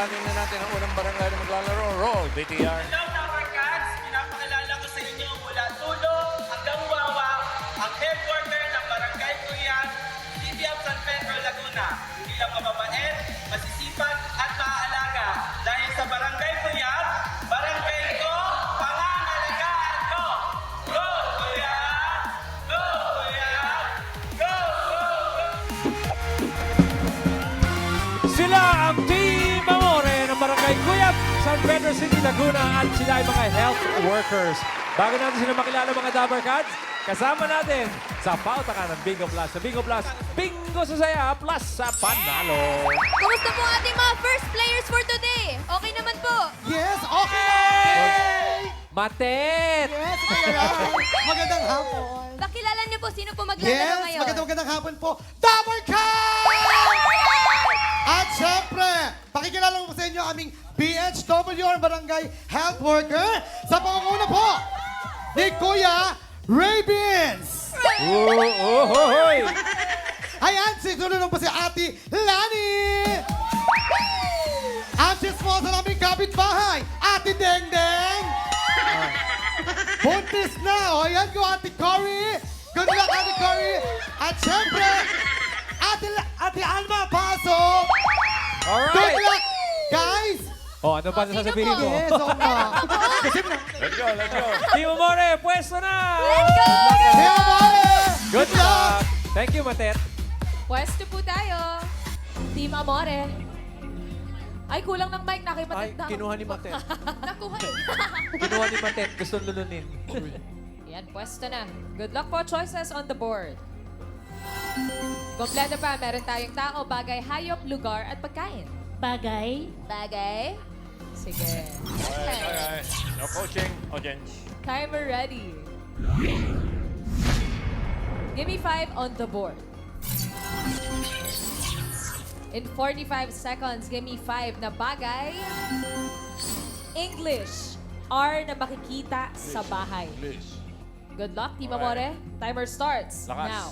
kilalanin na natin ang unang barangay na maglalaro. Roll, BTR. Hello, Tower Cats! Pinapakilala ko sa inyo mula Tulo hanggang Wawa, ang headquarter ng Barangay Kuyan, City of San Pedro, Laguna. Hindi lang mababait, masisipag at maaalaga. Dahil sa Barangay Kuyan, barangay ko, pangangalagaan ko! Go, Kuyan! Go, Kuyan! Go, go, go! Sila ang Team Amore ng Barangay Cuyap, San Pedro City, Laguna at sila ay mga health workers. Bago natin sila makilala mga Dabber Cats, kasama natin sa pautakan ng Bingo Plus. Sa Bingo Plus, bingo sa saya plus sa panalo. Kumusta po ating mga first players for today? Okay naman po. Yes, okay! Matet! Yes, magandang hapon. Pakilala niyo po sino po maglalaro Yes, ngayon. magandang hapon po. Dabber Cat! At syempre, pakikilala ko po sa inyo aming BHW, ang Barangay Health Worker. Sa pangunguna po ni Kuya Ray Beans. Hoy! Ayan, sunod po si Ate Lani. Ang chismosa naming kapitbahay, Ate Deng Deng. Buntis na. O, ayan ko, Ate Cory. Good luck, Ate Cory. At syempre, Ate Alma, pasok. Good Alright! luck, guys. Oh, ano pa sasabihin mo? Yes, oo nga. Let's go, let's go. Team Amore, pwesto na! Let's go! Kaya mare. Good luck! Thank you, Matet. Pwesto po tayo. Team Amore. Ay, kulang ng mic. Nakipatit na. kinuha ni Matet. Nakuha. Kinuha ni Matet. Gusto lulunin. Yan, pwesto na. Good luck po. Choices on the board. Kompleto pa. Meron tayong tao, bagay, hayop, lugar, at pagkain. Bagay. Bagay. Sige. Okay. No coaching, audience. Timer ready. Give me 5 on the board. In 45 seconds, give me 5 na bagay. English. R na makikita sa bahay. English. Good luck, Team Okay. Amore. Timer starts Lakas. now.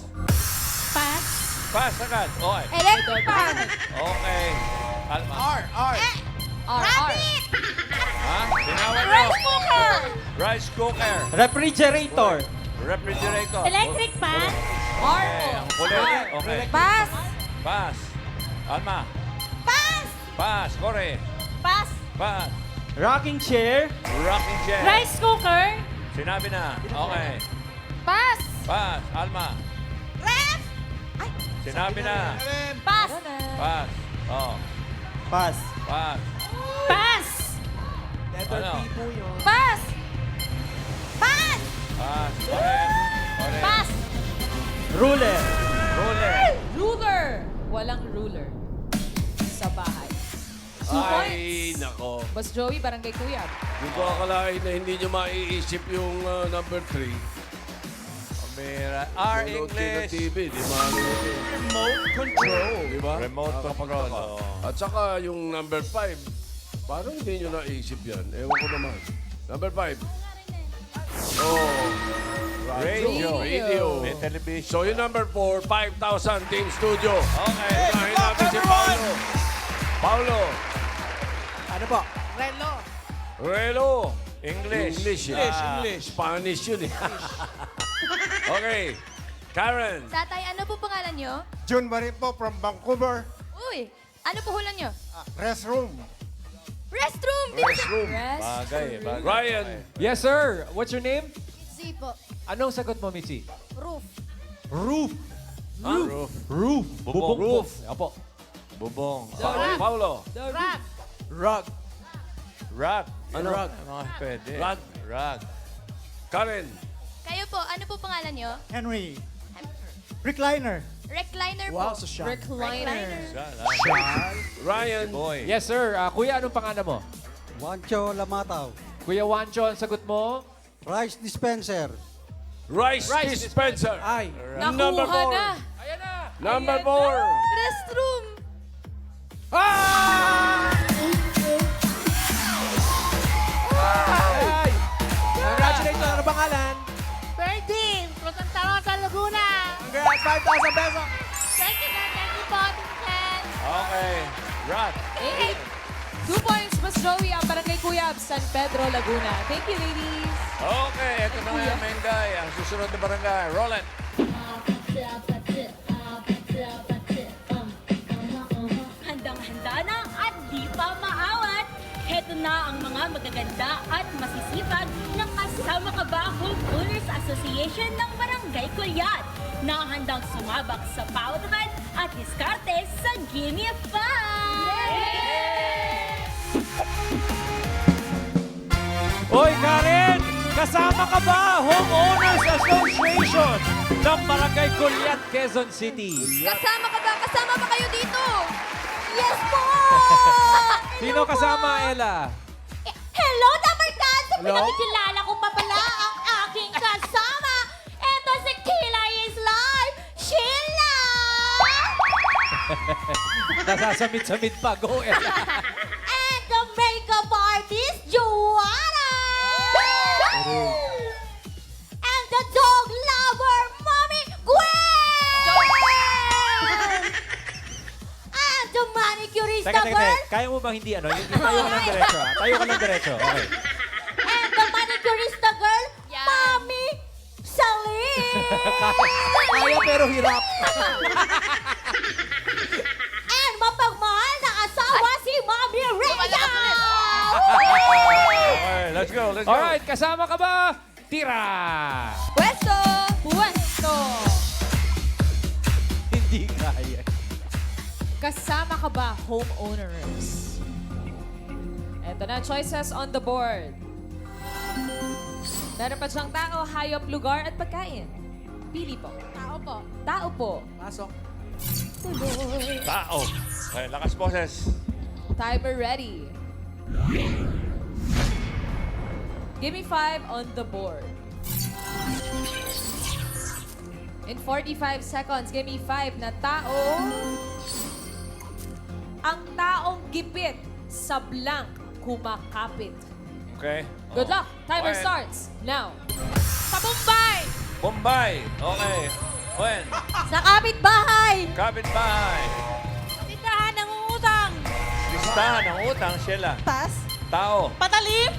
Pass. Pass agad. Okay. Electric fan. Okay. Alma. R. R, R. Ha? Tinawan mo. Rice cooker. Rice cooker. Refrigerator. Refrigerator. Electric pan. R Okay. po. Ang kulit. R. Okay. Pass. Pass. Alma. Pass. Pass. Corey. Pass. Pass. Rocking chair. Rocking chair. Rice cooker. Sinabi na. Okay. Pass. Pass. Alma. Ref. Ay, Sinabi na. pass. Pass. Oh. Pass. Pass. Pass. Ano? Pass. Pass. Pass. Correct. Correct. Pass. Ruler. Ruler. Ruler. Walang ruler sa bahay. 2 points. Ay, nako. Boss Joey, Barangay Kuya. Hindi ko akalain na hindi nyo maiisip yung number 3. Pamira. R. Nanonood kayo ng English. TV, di ba? Remote control. Di ba? Remote control. Nakakapagtaka. Oh. At saka yung number 5, parang hindi nyo naisip yan. Ewan ko naman. Number 5. Oh. Radio. Radio. May television. So yung number 4, 5,000 Team Studio. Okay. Unahin natin si Paulo. Paulo. Ano po? Relo. English. English. Spanish yun eh. Okay. Karen. Tatay, ano po pangalan niyo? June Marie po from Vancouver. Uy, ano po hulan niyo? Restroom. Restroom. Restroom. Rest. Bagay. Bagay. Ryan. Yes, sir. What's your name? Z po. Anong sagot mo, Mitzi? Roof. Roof. Roof. Roof. Bubong. Roof. Apo. Bubong. Paulo. Rug. Rag. Ano? Rag. Ano nga pwede? Rag. Rag. Karen. Kayo po, ano po pangalan niyo? Henry. Recliner. Recliner po. Recliner. Ryan. Boy. Yes, sir. Kuya, anong pangalan mo? Wancho Lamataw. Kuya Wancho, ang sagot mo? Rice dispenser. Rice dispenser. Ay. Number Nakuha 4. na. Ayan na. Number Ayan na. 4. Restroom. Ay! Congratulations. Ano pangalan? Birdie. Rosantaro, Laguna. Congrats. 5,000 pesos. Thank you po. Thank you po. Okay. Rag. Eh, 2 points, Mas Joey, ang Barangay Kuyab, San Pedro, Laguna. Thank you, ladies. Okay, ito na nga yung main guy. Ang susunod na barangay. Roll it. Handang-handa na at di pa maawat. Heto na ang mga magaganda at masisipag ng Kasama Ka Ba Homeowners Association ng Barangay Kulyat na handang sumabak sa pautahan at diskarte sa Gimme 5! Hoy, Karen! Kasama ka ba? Homeowners Association ng Barangay Kulyat, Quezon City. Kasama ka ba? Kasama ba kayo dito? Yes po! Sino kasama, Ella? Hello, Dabarkad! So, Hello? pinakikilala ko pa pala ang aking kasama. Eto si Kila is live, Sheila! Nasasamit-samit pa. Go, Ella. And the makeup artist, Joanna! And the dog lover, Mommy Gwen! And the manicurista girl, Kaya mo bang hindi ano? Tayo ka lang diretso, ha? Tayo ka lang diretso. Okay. and the manicurista girl, Yan. Mommy Celine! Kaya pero hirap. And mapagmahal na asawa si Mommy Rhea! Okay, let's go, let's go. Alright, kasama ka ba? Tira! Pwesto! Puwesto. Hindi kaya. Kasama ka ba, homeowners? Ito na, choices on the board. Meron pa siyang tao, hayop, lugar, at pagkain. Pili po. Tao po. Tao po. Pasok. Tao. Okay, lakas boses. Timer ready. Give me 5 on the board. In 45 seconds, give me 5 na tao. Ang taong gipit sa blank kumakapit. Okay. Good Oh. luck. Timer Gwen. starts now. Sa Bombay! Bombay. Okay. Gwen. Sa kapitbahay! Kapitbahay. Tindahan ng utang! Listahan ng utang, Sheila. Pas! Tao. Patalim!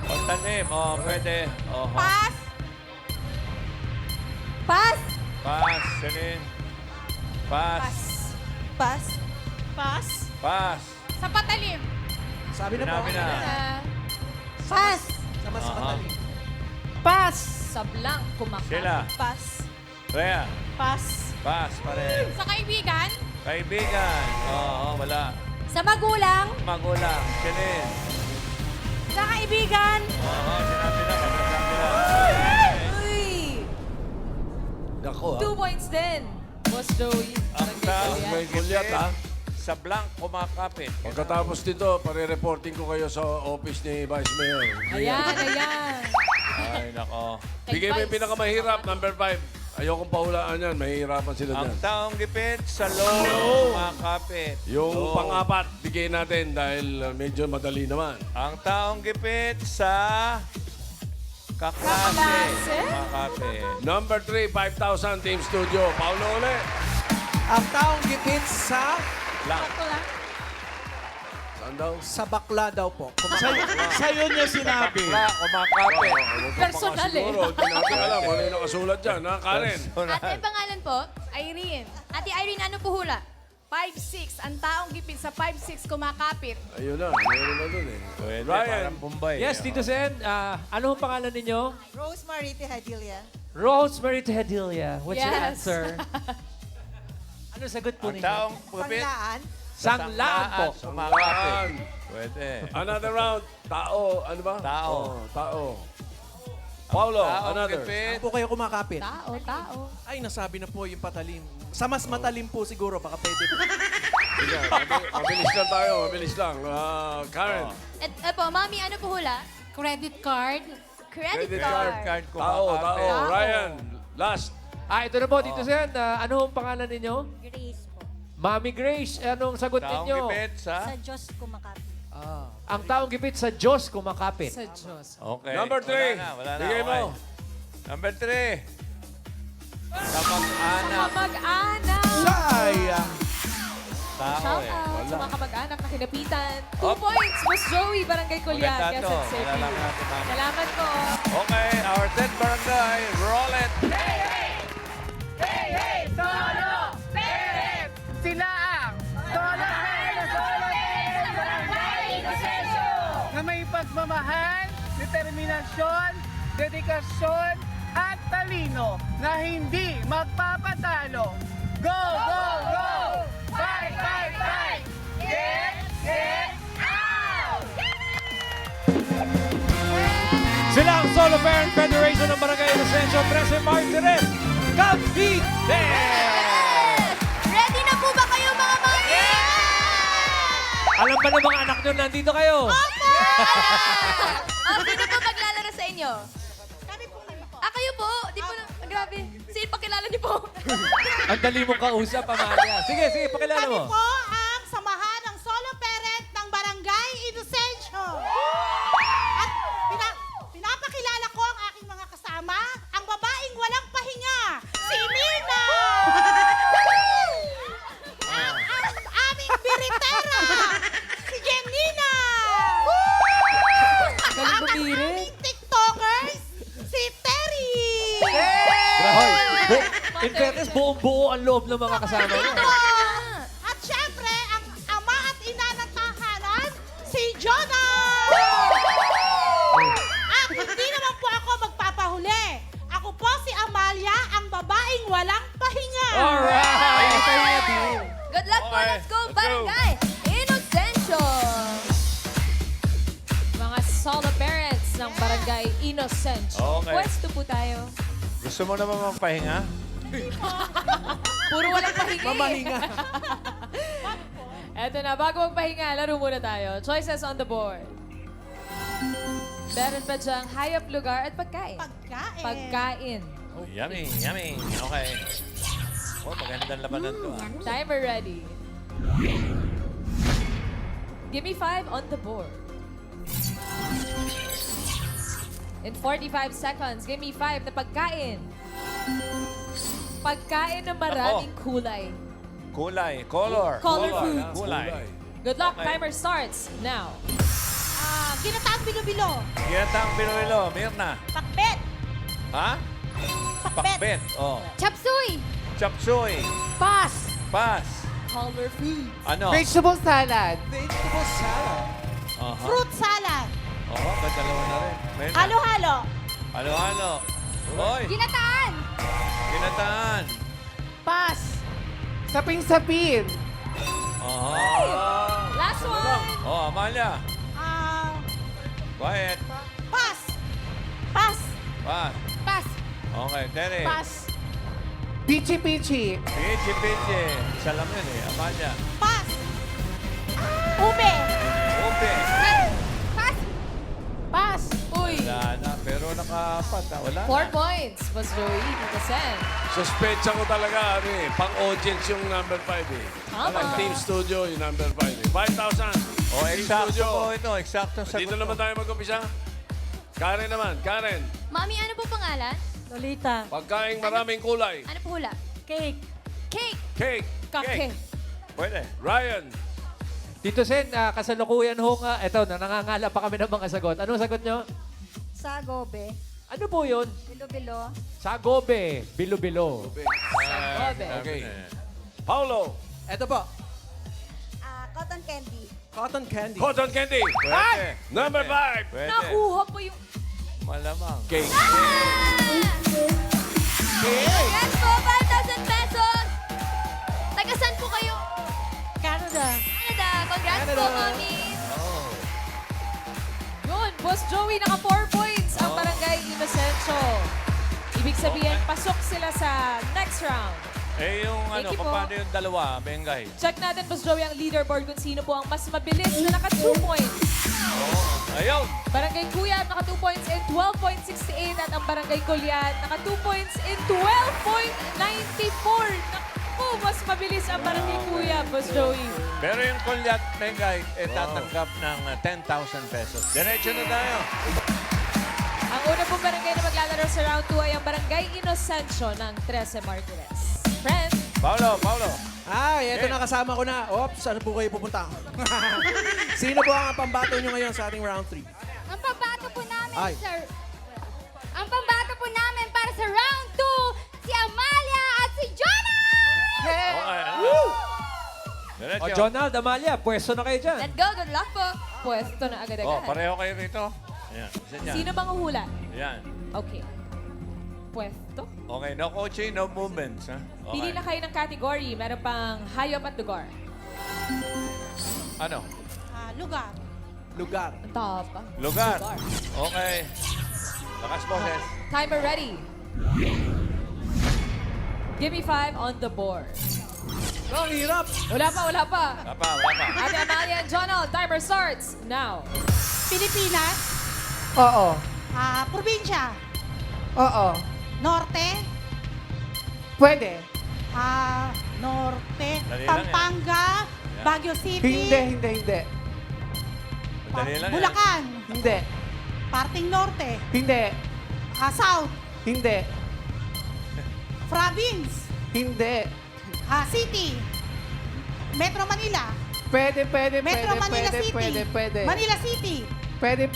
Pagtanim. Oh, pwede. Oh, Pas! Pas! Pass. Celine. Pass. Pas! Pas! Pass. Sa patalim! Sabi na po. Sinabi na. Pas! Sa mas Aha. matalim. Pas! Sa blank kumakapit. Sheila. Pas! Rhea. Pas! Pass pa rin. Sa kaibigan! Kaibigan. Oo, wala. Sa magulang! Magulang. Celine. Sa kaibigan! Oo, sinabi na. Sinabi na. Uy! Nako, 2 points din. Boss Joey. Ang tao May gulyat, ha? sa blank kumakapit. Pagkatapos nito, pare-reporting ko kayo sa office ni Vice Mayor. Ayan, ayan. Ay, nako. Bigay mo yung Vice. pinakamahirap, number 5. Ayokong pahulaan yan, mahihirapan sila Ang dyan. taong gipit sa loob kumakapit. Yung Loob. pang-apat, bigay natin dahil medyo madali naman. Ang taong gipit sa kaklase. Kaklase? Kumakapit. Number 3, 5,000 Team Studio. Paulo ulit. Ang taong gipit sa Blank. Saan daw? sa bakla daw po. Sa'yo niya sinabi. Bakla, kumakapit. Personal eh. Siguro, di natin alam ano yung nakasulat dyan, ha, Karen? Ate, pangalan po? Irene. Ate Irene, ano po hula? 5'6". Ang taong gipit sa 5'6" kumakapit. Ayun na, meron na dun eh. Pwede, Ryan. parang Bombay. Yes, Tito Sen. ano ang pangalan ninyo? Rosemary Tejadilla. Rosemary Tejadilla. What's your Yes. answer? Ano sagot po Ang ninyo? taong gipit Panglaan. Sanglaan po. Kumakapit. Pwede. Another round. Tao, ano ba? Tao. Oh, tao. Paulo, Taong another. gipit. Po kayo kumakapit. Tao, tao. Ay, nasabi na po yung patalim. Sa mas matalim po siguro, baka pwede po. Sige, mabilis lang tayo, mabilis lang. Karen. Po, Mami, ano po hula? Credit card. Credit Credit card. Card Tao, kumakapit. tao. Ryan, last. Ito na po, Tito Sen. ano ang pangalan ninyo? Grace po. Mami Grace. Anong sagot Taong ninyo? gipit sa... Diyos kumakapit. Ang taong gipit sa Diyos kumakapit. Sa Diyos. Okay. Number 3. Wala na. Bigay mo. Okay. Number 3. Kapag-anak. Kamag-anak. Sa tao Shout eh. out sa Wala. mga kamag-anak na kinapitan. 2 Op. points, Boss Joey, Barangay Kulyat. Maganda to. Quezon City. Malalaman natin mamaya. Salamat po. Okay, our 10th barangay, roll it. Sila ang Solo na may pagmamahal, determinasyon, dedikasyon, at talino na hindi magpapatalo. Go, go, go! Fight, fight, fight! Get out! Sila ang Solo Parent Federation ng Barangay Inocencio 13 Martires. Cavite! Ready na po ba kayo mga mami? Alam ba ng mga anak nyo nandito kayo? Sino po maglalaro sa inyo? Kayo po. Di po na, grabe. Sino pakilala niyo po? Ang dali mong kausap, Amalia. Sige, pakilala mo. Kami po ang samahan ng solo parent ng Barangay Inocencio. At pinapakilala ko ang aking mga kasama, ang babaeng walang pahinga, si Mina! ang aming biritera, si Jenina! Galing Ang bumiri. aming tiktokers, si Terry! Hoy, in fairness, buong-buo ang loob ng mga kasama mo. At syempre, ang ama at ina ng tahanan, si Jonah! At hindi naman po ako magpapahuli. Ako po si Amalia, ang babaeng walang pahinga. Alright! Good luck po. Okay, Let's go, let's go. Barangay Inocencio. Mga solo parents ng Barangay Inocencio. Okay. Pwesto po tayo. Gusto mo naman magpahinga? Puro walang pahinga. Mamahinga. Eto na, bago magpahinga, laro muna tayo. Choices on the board. Meron pa dyang hayop, lugar at pagkain. Pagkain. Pagkain. Oh, yummy, yummy. Okay. Oh, magandang labanan to ah. Timer ready. Give me 5 on the board. In 45 seconds, give me 5 na pagkain. Pagkain na maraming kulay. Kulay, color. Color Color, foods. Kulay. Good luck, Okay. timer starts now. Ginataang bilo-bilo. Ginatang Biloilo, Mirna. Pakbet. Ha? Pakbet. Oh. Chapsuy. Chapsuy. Pass. Pas. Color foods. Ano? Vegetable salad. Aha. Fruit salad. Oo, dalawa na rin. Mirna. Halo-halo. Ano? Hoy, Ginataan. ginataan. Pass. Saping-sapin. Aha. Last one. Oh, Amalia. Quiet. Pass. Pass. Pas. Pass. Okay, Terry. Pass. Pichi-pichi. Pichi. Isa lang yun eh. Amalia. Pass. Ube. Ube. Pass. Pass. Uy. Wala na. Pero nakapat ha. Wala 4 na. points. Was Joey, Tita Sen. Suspecha ko talaga, pang-audience yung number 5 eh. Tama. Parang Team Studio yung number 5 eh. 5,000. Oh, Team eksakto Studio. po ito. Eksakto sagot. Dito naman tayo mag-umpisa. Karen naman, Karen. Mami, ano po pangalan? Lolita. Pagkaing maraming kulay. Ano po hula? Cake. Cake. Cake. Kake. Pwede. Ryan. Tito Sen, kasalukuyan ho nga. Eto, nangangala pa kami ng mga sagot. Anong sagot nyo? Sagobe. Ano po yun? Bilo-bilo. Sagobe. Bilo-bilo. Sagobe. Okay. Paulo. Eto po. Cotton candy. Cotton candy. Cotton candy. Pwede. Number 5. Pwede. Nakuha po yung... Malamang. Cake. Congrats po, 5,000 pesos. Tagasan po kayo? Canada. Canada. Congrats po, Mami. Yun, Boss Joey, naka 4 points ang Barangay Inocencio. Ibig sabihin, pasok sila sa next round. Eh, yung Thank ano, you po. paano yung dalawa, Bengay? Check natin, Boss Joey, ang leaderboard kung sino po ang mas mabilis na naka 2 points. Ayun! Barangay Kuyat, naka 2 points in 12.68 at ang Barangay Kulyat, naka 2 points in 12.94. Naku, mas mabilis ang Barangay Kuyat, Boss Joey. Pero yung Kulyat, Bengay, tatanggap ng 10,000 pesos. Diretso na tayo. Ang una pong barangay na maglalaro sa round 2 ay ang Barangay Inocencio ng 13 Martires. Friend, Paulo. Ay, eto na kasama ko na. Oops, saan po kayo pupunta? Sino po ang pambato nyo ngayon sa ating round 3? Ang pambato po namin, Ay. sir. Ang pambato po namin para sa round 2, si Amalia at si Jonah! Okay. Diretso. O, Jonald, Amalia, pwesto na kayo dyan. Let's go. Good luck po. Pwesto na Oh, agad-agad. pareho kayo rito. Ayan. Isa dyan. Sino bang uhula? Ayan. Okay. Pwesto. Okay, no coaching, no movements. Ha? Okay. Pili na kayo ng category. Meron pang hayop at lugar. Ano? Lugar. Lugar. Ang top. Lugar. Okay. Lakas boses. Timer ready. Give me 5 on the board. Ang hirap. Wala pa, wala pa. Wala pa, wala pa. Ate Amalia and Jonald, timer starts now. Pilipinas. Oo. Probinsya. Oo. Norte. Pwede. Norte. Dali lang Pampanga. Yan. Baguio City. hindi. Madali lang yan. Bulacan. Hindi. Parting Norte. Hindi. South. Hindi. Province. Hindi. City. Metro Manila. Pwede. Metro Manila City. Manila City. Pwede.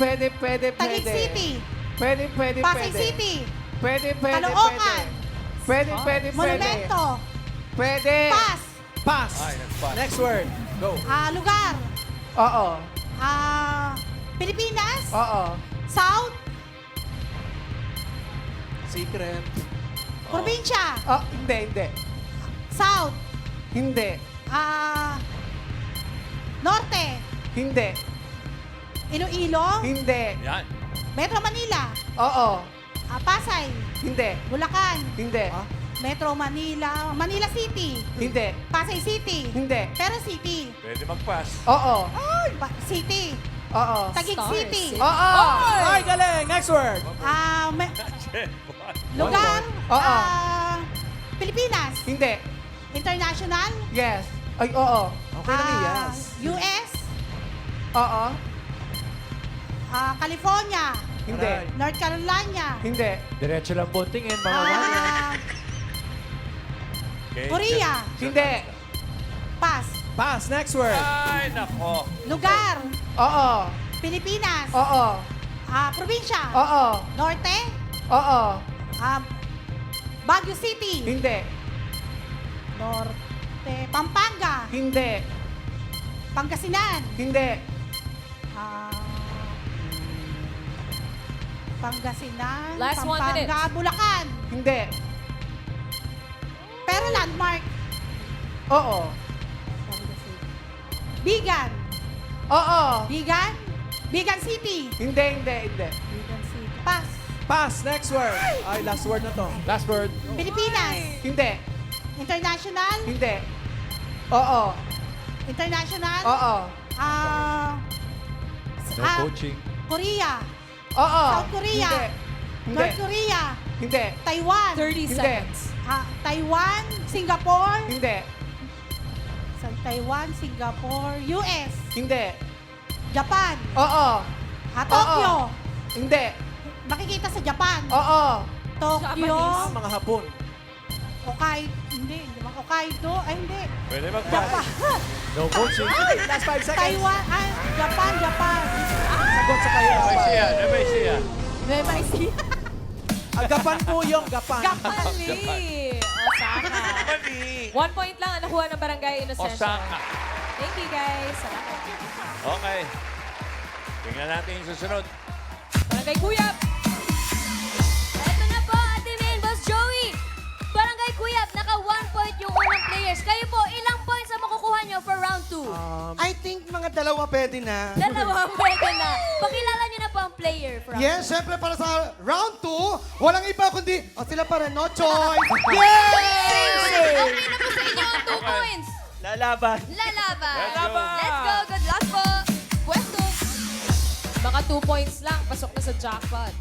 Taguig City. Pwede. Pasay City. Pwede. Caloocan. Pwede. Monumento. Pwede. Pass. Pass. Ay, nagpas. Next word. Go. Lugar. Oo. Pilipinas. Oo. South. Secret. Probinsya. Oh, hindi. South. Hindi. Norte. Hindi. Iloilo. Hindi. Yan. Metro Manila. Oo. Pasay. Hindi. Bulacan. Hindi. Metro Manila. Manila City. Hindi. Pasay City. Hindi. Pero City. Pwede mag-pass. Oo. City. Oo. Taguig Stars. City. Oo. Ay, galing. Next word. Lugar. Oo. Pilipinas. Hindi. International. Yes. Ay, oo. Okay lang yes. US. Oo. California. Hindi. Aray. North Carolina. Hindi. Diretso lang po tingin, mga wala. Okay. Korea. Hindi. Pass. Pass. Next word. Ay, nako. Lugar. Oo. Pilipinas. Oo. Probinsya. Oo. Norte. Oo. Baguio City. Hindi. Norte. Pampanga. Hindi. Pangasinan. Hindi. Pangasinan. Last 1 Pampanga. minute. Bulacan. Hindi. Pero landmark. Oo. Bigan. Oo. Bigan. Bigan City. Hindi. Bigan City. Pass. Pass. Next word. Ay, last word na to. Last word. Pilipinas. Hindi. International. Hindi. Oo. International. Oo. No coaching. Korea. Oo. South Korea. Hindi. North Korea. Hindi. Taiwan. 30 Hindi. seconds. Taiwan. Singapore. Hindi. Taiwan, Singapore, US. Hindi. Japan. Oo. Tokyo. Hindi. Makikita sa Japan. Oo. Tokyo. Mga Hapon. Hindi naman Hokkaido. Ay, hindi. Pwede mag-pass. No coaching. Ay, last 5 seconds. Taiwan. Japan. Sagot sa kayo. May siya. May siya. Nueva Ecija. Agapan po yung gapan. Mali. Osaka. Mali. 1 point lang ang nakuha ng Barangay Inocencio. Osaka. Thank you, guys. Salamat. Okay. Tingnan natin yung susunod. Barangay Kuyap. Eto na po, Ate Main, Boss Joey. Barangay Kuyap, naka 1 point yung unang players. Kayo po, ilang points ang makukuha nyo for round 2? I think mga dalawa pwede na. Dalawa, pwede na. Pakilala nyo na po ang player for round Yes, syempre para sa round 2, walang iba kundi, sila pa rin, no choice. Yes! Okay na po sa inyo ang 2 points. Lalaban. Lalaban. Lalaban. Let's go. Good luck po. Pwesto. Baka 2 points lang. Pasok na sa jackpot.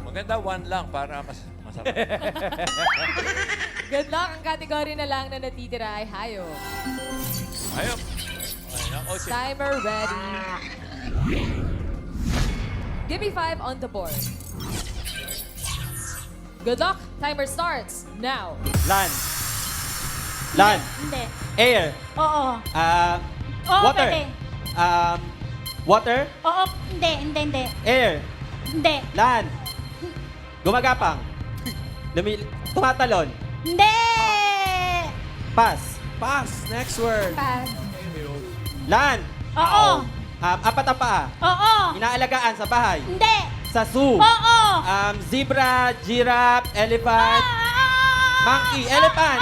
Maganda 1 lang para masarap. Good luck. Ang category na lang na natitira ay hayop. Ayun. Ay, no coaching. Timer ready. Give me 5 on the board. Good luck. Timer starts now. Land. Land. Hindi. Air. Oo. Oo, Water. pwede. Water. Oo, hindi. Air. Hindi. Land. Gumagapang. Tumatalon. Hindi! Pass. Pass. Next word. Pass. Land. Oo. Apat ang paa. Oo. Inaalagaan sa bahay. Hindi. Sa zoo. Oo. Zebra, giraffe, elephant, monkey, elephant,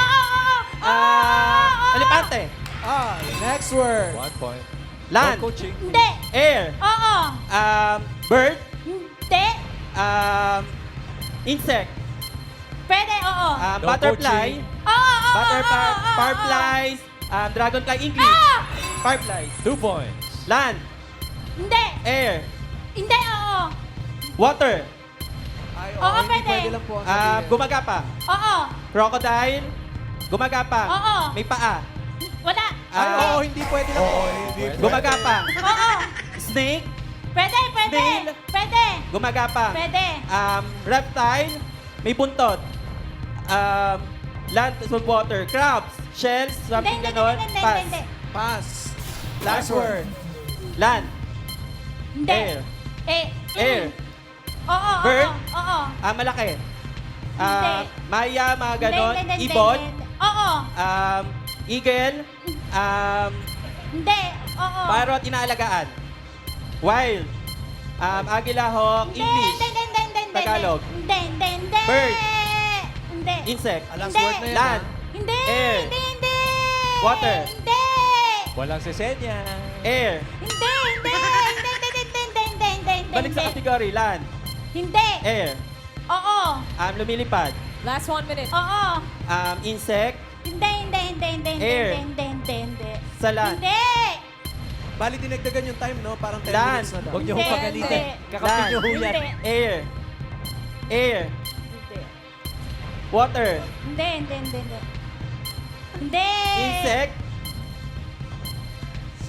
elepante, Next word. 1 point. land, Coaching. Hindi. air, Oo. bird, Hindi. insect, Pwede, oo. butterfly, Oo. fireflies, dragonfly, English, fireflies, 2 points. land, Hindi. air, Hindi, oo. water, Oo, pwede. lang po gumagapang, Oo. crocodile, gumagapang, Oo. may paa, Wala. hindi pwede lang po. gumagapang, Oo. snake, Pwede. Snail. Pwede. gumagapang, Pwede. reptile, may buntot, land, salt water, crabs, shells, something ganon, pass, Hindi. Pass. Last word. land, Hindi. air, Eh. air, Oo. Bird? Oo. malaki, Hindi. maya, mga ganon, Hindi. ibon, Oo. eagle, Hindi. Oo. parrot, inaalagaan, wild, agila, hawk, English, Hindi. Tagalog. Hindi. Bird. Hindi. insect, Last Hindi. word na yan. land, Hindi. Air. Hindi. Water. Hindi. Walang sisenya. air, Hindi. balik sa category, land, Hindi. air, Oo. lumilipad, Last 1 minute. Oo. insect, Hindi. Air. Hindi. sa land, Hindi. Bali, dinagdagan yung time, no? Parang 10 Land. minutes na daw. Huwag niyo akong pagalitan. Kakapin niyo Hindi. air, air, Hindi. water, Hindi. Hindi. insect,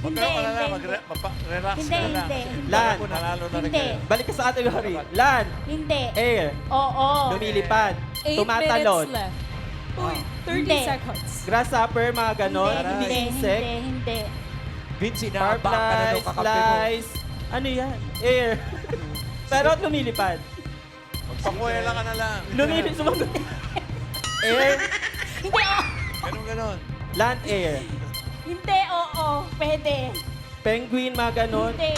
Huwag Hindi, kayong malala, hindi. relax Hindi, ka lang. hindi. Land. Nanalo na rin Hindi. kayo. balik ka sa category, land, Hindi. air, Oo. lumilipad, 8 tumatalon, minutes left. Uy, 30 Hindi. seconds. grasshopper, mga ganon, hindi insect, Hindi. Vince, inaabang ka na fireflies, nung kakampi mo. flies, ano yan, air, pero lumilipad, Magpakuwela ka na lang. sumagot, air, Hindi, oo. Ganon. land, air, Hindi, oo. Pwede. penguin, mga ganon, Hindi.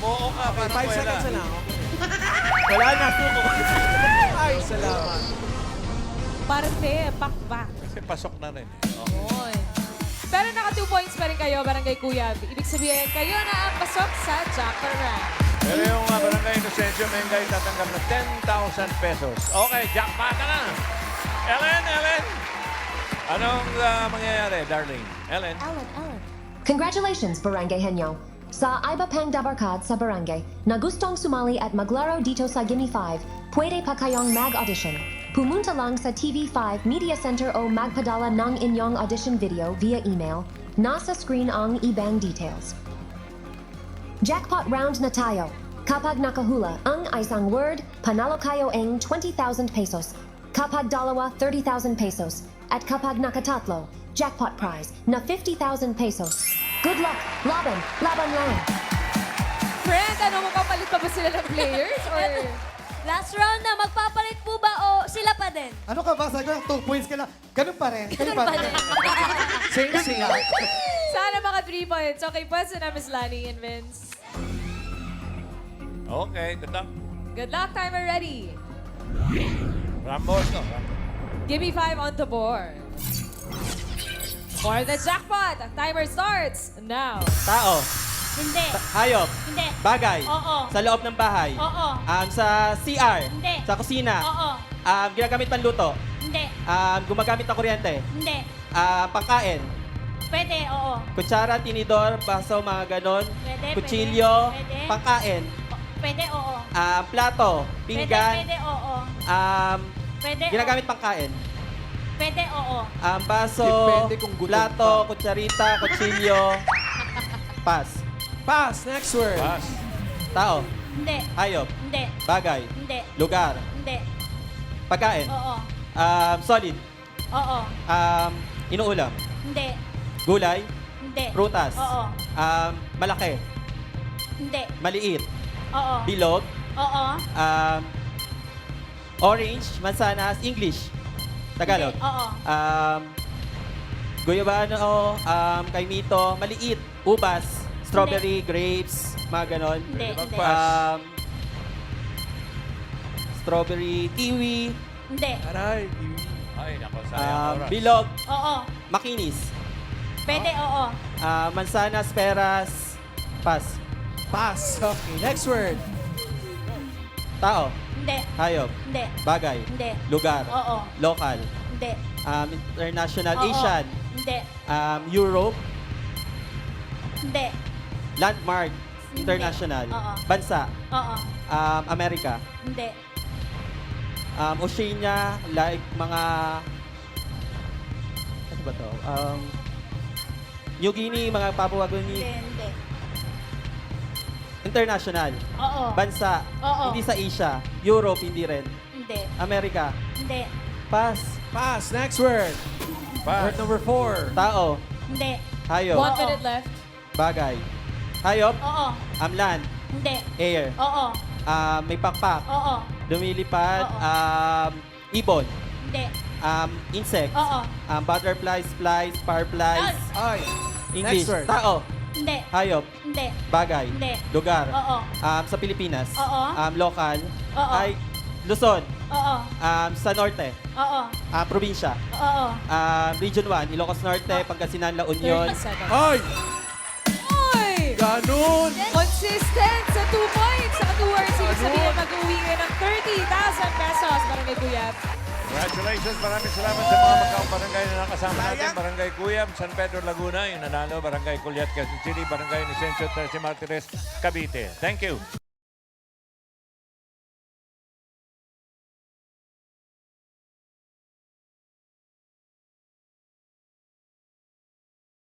Oo ka, para 5 kuwela. seconds na lang. wala na, suko. Ay, salamat. Parte, pakpak. Kasi pasok na rin. Oy. Pero naka 2 points pa rin kayo, Barangay Kuya. Ibig sabihin, kayo na ang pasok sa Jackpot Round. Pero yung Barangay Inocencio Mengay tatanggap ng 10,000 pesos. Okay, jackpot na! Ellen! Anong mangyayari, darling? Ellen? Congratulations, Barangay Henyo. Sa iba pang dabarkad sa barangay, na gustong sumali at maglaro dito sa Gimme 5, pwede pa kayong mag-audition. Pumunta lang sa TV5 Media Center o magpadala ng inyong audition video via email. Nasa screen ang ibang details. Jackpot round na tayo. Kapag nakahula ang isang word, panalo kayo ang 20,000 pesos. Kapag dalawa, 30,000 pesos. At kapag nakatatlo, jackpot prize na 50,000 pesos. Good luck! Laban lang! Friend, ano mapapalit pa ba sila ng players? Or Last round na. Magpapalit po ba o sila pa din? Ano ka ba? Sabi ko, 2 points ka lang. Ganun pa rin. Same sila. sana mga 3 points. Okay, pwede na Miss Lani and Vince. Okay, good luck. Good luck, timer ready. Ramos, no? Give me 5 on the board. For the jackpot, timer starts now. Tao, Hindi. hayop, Hindi. bagay, Oo. sa loob ng bahay, Oo. sa CR, Hindi. sa kusina, Oo. ginagamit panluto, Hindi. gumagamit ng kuryente, Hindi. pangkain, Pwede, oo. kutsara, tinidor, baso, mga ganon, Pwede, kutsilyo, pwede. pangkain, Pwede, oo. plato, pinggan, Pwede, oo. Pwede, ginagamit pangkain, Pwede, oo. baso, Depende kung gutom plato, ka. kutsarita, kutsilyo, pass, Pass. Next word. Pass. tao, Hindi. hayop, Hindi. bagay, Hindi. lugar, Hindi. Pagkain. Oo. Solid. Oo. Inuulam. Hindi. Gulay. Hindi. Prutas. Oo. Malaki. Hindi. Maliit. Oo. Bilog. Oo. Orange. Mansanas. English. Tagalog. Hindi. Oo. Guyabano. Kaimito. Maliit. Ubas. Strawberry. Grapes. Mga ganon. Hindi. Hindi. Strawberry. Kiwi. Hindi. Aray. Ay, nako, sayang oras. Bilog. Oo. Makinis. Pwede, oo. Mansanas. Peras. Pass. Pass. Okay, next word. Tao. Hindi. Hayop. Hindi. Bagay. Hindi. Lugar. Oo. Local. Hindi. International. Oo. Asian. Hindi. Europe. Hindi. Landmark. Hindi. International. Oo. Bansa. Oo. Amerika. Hindi. Oceania. Like mga... Ano ba to? New Guinea, mga Papua New Hindi. Guinea. Hindi. International. Oo. Bansa. Oo. Hindi sa Asia. Europe, hindi rin. Hindi. Amerika. Hindi. Pass. Pass. Next word. Word number 4. Tao. Hindi. Hayop. 1 minute left. Bagay. Hayop. Oo. Land. Hindi. Air. Oo. May pakpak. Oo. Lumilipad. Oo. Ibon. Hindi. Insects. Oo. Butterflies, flies, fireflies. Ay. English. Next word. Tao. Hindi. Hayop. Hindi. Bagay. Hindi. Lugar. Oo. Sa Pilipinas. Oo. Local. Oo. Ay, Luzon. Oo. Sa Norte. Oo. Probinsya. Oo. Region 1. Ilocos Norte, Pangasinan, La Union. 30 seconds. Ay. Oy! Ganun. Consistent sa 2 points. Sa 2 words, ibig sabihin mag-uwi kayo ng 30,000 pesos. Barangay Kuyap. Congratulations. Maraming salamat sa mga magkabarangay na nakasama natin. Barangay Cuyab, San Pedro, Laguna. Yung nanalo, Barangay Culiat, Quezon City, Barangay Inocencio, Terce Martires, Cavite. Thank you.